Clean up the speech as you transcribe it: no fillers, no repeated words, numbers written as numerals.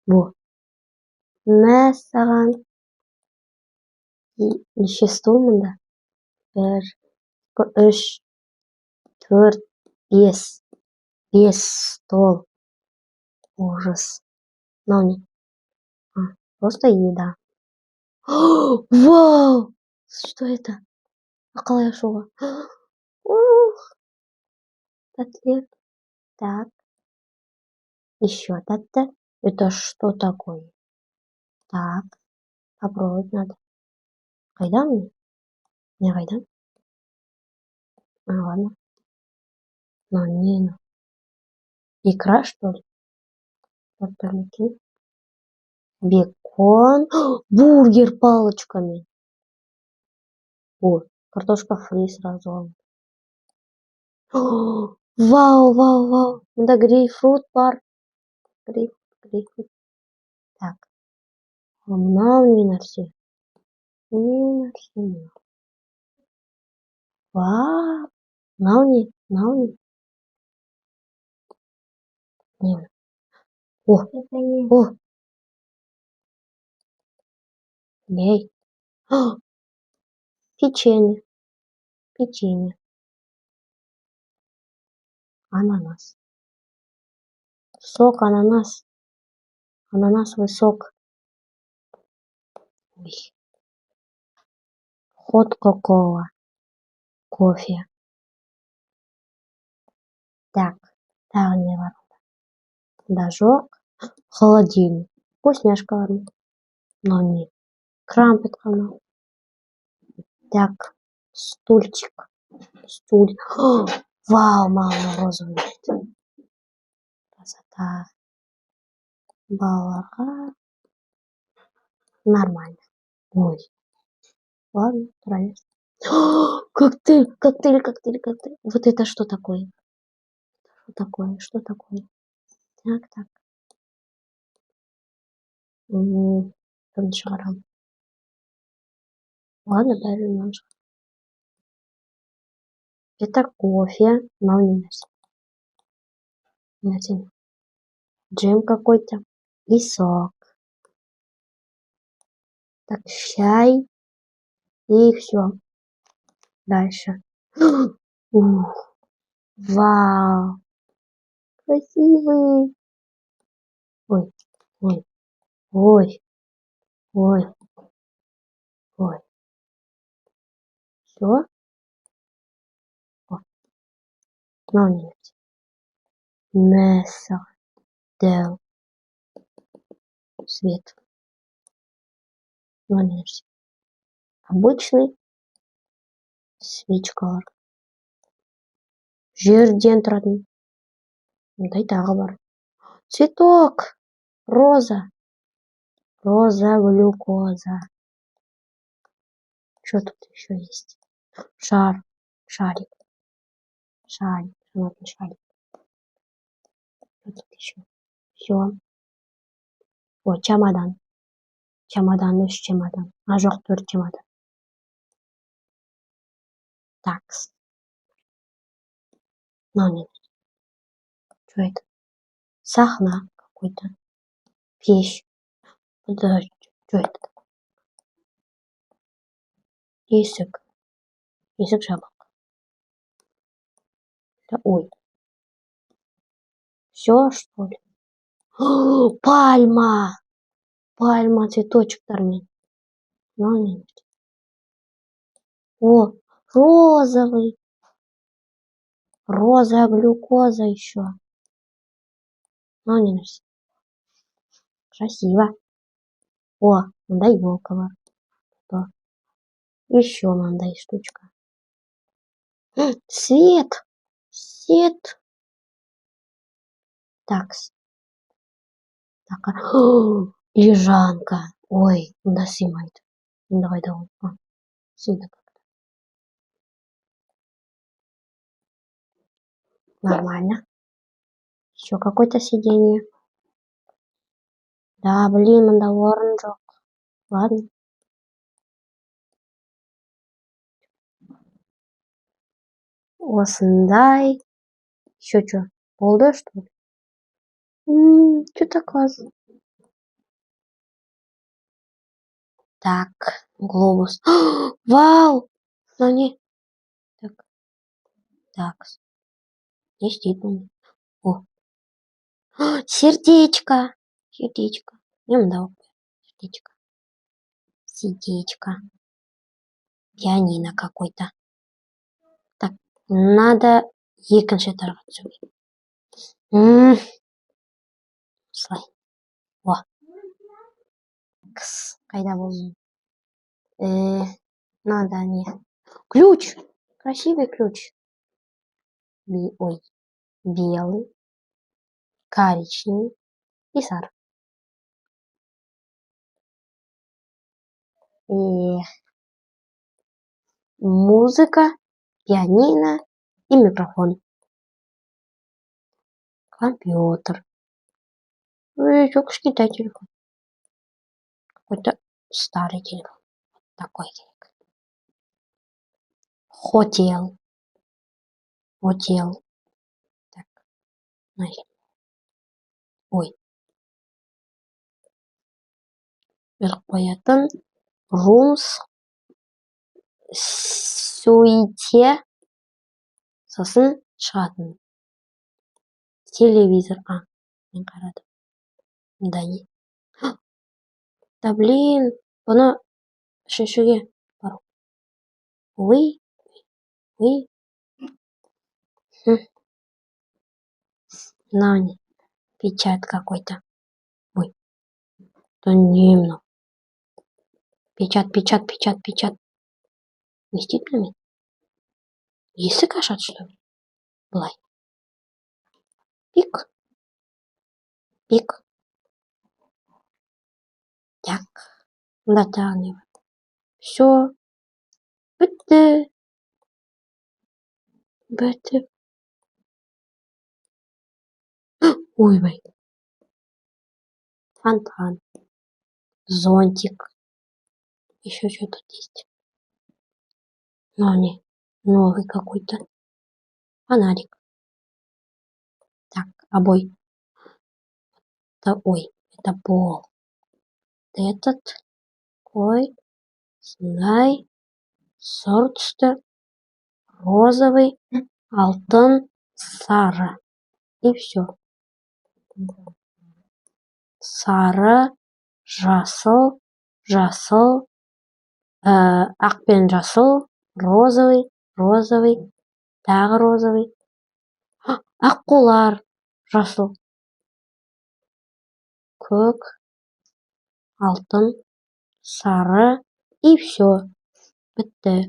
Бу. Мәсәлән, ничә стул монда? 1, 2, 3, 4, 5. 5 стол. Ужас. Ну, не. Просто еда. Вау! Что это? Акалай ашуга. Ух! Котлет. Так. Еще тәтті. Это что такое? Так. Попробовать надо. Кайдан мне? Не кайдан? Ладно. Ну, не, ну. Икра, что ли? Торталики. Бекон. Бургер палочками. О, картошка фри сразу. Вау, вау, вау. Это грейпфрут бар. Грейпфрут. Так. Мынау не нәрсе. Не нәрсе. Вау. Мынау не? Мынау не? Не. О. Ей. Печенье. Печенье. Ананас. Сок ананас. Ананасовый сок. Ой. Хот кола. Кофе. Так. Так, не ладно. Дожок. Холодильник. Вкусняшка, ладно. Но не. Крампет канал. Так. Стульчик. Стуль. Вау, мама, розовый. Красота. Балага. Нормально. Ой. Ладно, нравится. Коктейль, коктейль, коктейль, коктейль. Вот это что такое? Что такое? Что такое? Так, так. Там шаром. Ладно, даже немножко. Это кофе. Молнинес. Джем какой-то. И сок. Так, чай. И все. Дальше. Ух. Вау. Красивый. Ой, ой, ой, ой, ой. Все? Молнинес. Месса. Дел. Свет. Молнинес. Обычный свечка. Жерден тұратын. Мындай тағы бар. Цветок. Роза. Роза, глюкоза. Что тут еще есть? Шар. Шарик. Шарик. Вот шарик. Что тут еще? Все. О, чемодан. Чемодан, үш чемодан. Жоқ, 4 чемодан. Такс. Ну, нет. Что это? Сахна какой-то. Печь. Подожди. Что это такое? Язык. Язык жабок. Ой. Все, что ли? Пальма. Пальма, цветочек торчит. Ну, нет. О, розовый. Роза, глюкоза еще. Ну, не нравится. Красиво. О, мандай елка. Еще мандай штучка. Свет. Свет. Такс. Так. Лежанка. Ой, куда снимает? Давай, давай. Сюда как-то. Нормально. Еще какое-то сиденье. Да, блин, надо оранжок. Ладно. Осындай. Еще что? Полда, что ли? Что такое? Так, глобус. Вау! Ну не. Так. Не действительно. О. Сердечко. Сердечко. Им дал. Сердечко. Сердечко. Пианино какой-то. Так, надо екінші тарafı söyleyeyim. Слай. О. Кс. Қайда болдың? Надо не. Ключ. Красивый ключ. Ой. Белый. Коричневый. И сар. Музыка. Пианино. И микрофон. Компьютер. Еще китай телефон. Какой-то старый телефон. Такой телефон. Хотел. Хотел. Так. Значит. Ой. Qo'yатын. Rooms. Suite. Сосын шығатын. Телевизор. Мен қарадым. Да не. Да блин. Бұны үшіншіге бару. Ой. Мынау не? Печать какой-то. Ой. Да не мынау. Печать. Не істейді ме? Есік ашады, что ли? Былай. Пик. Так. Да тағы не бар? Все. Бітті. Ойбай. Фонтан. Зонтик. Еще что-то есть. Но не. Новый какой-то. Фонарик. Так, обой. Ой, это пол. Этот. Ой. Знай. Сорт-то. Розовый. Алтын. Сары. И все. Сары. Жасыл. Ақ пен жасыл. Розовый. Тағы розовый. Аққулар. Жасыл. Көк. Алтын. Сары. И все. Бітті.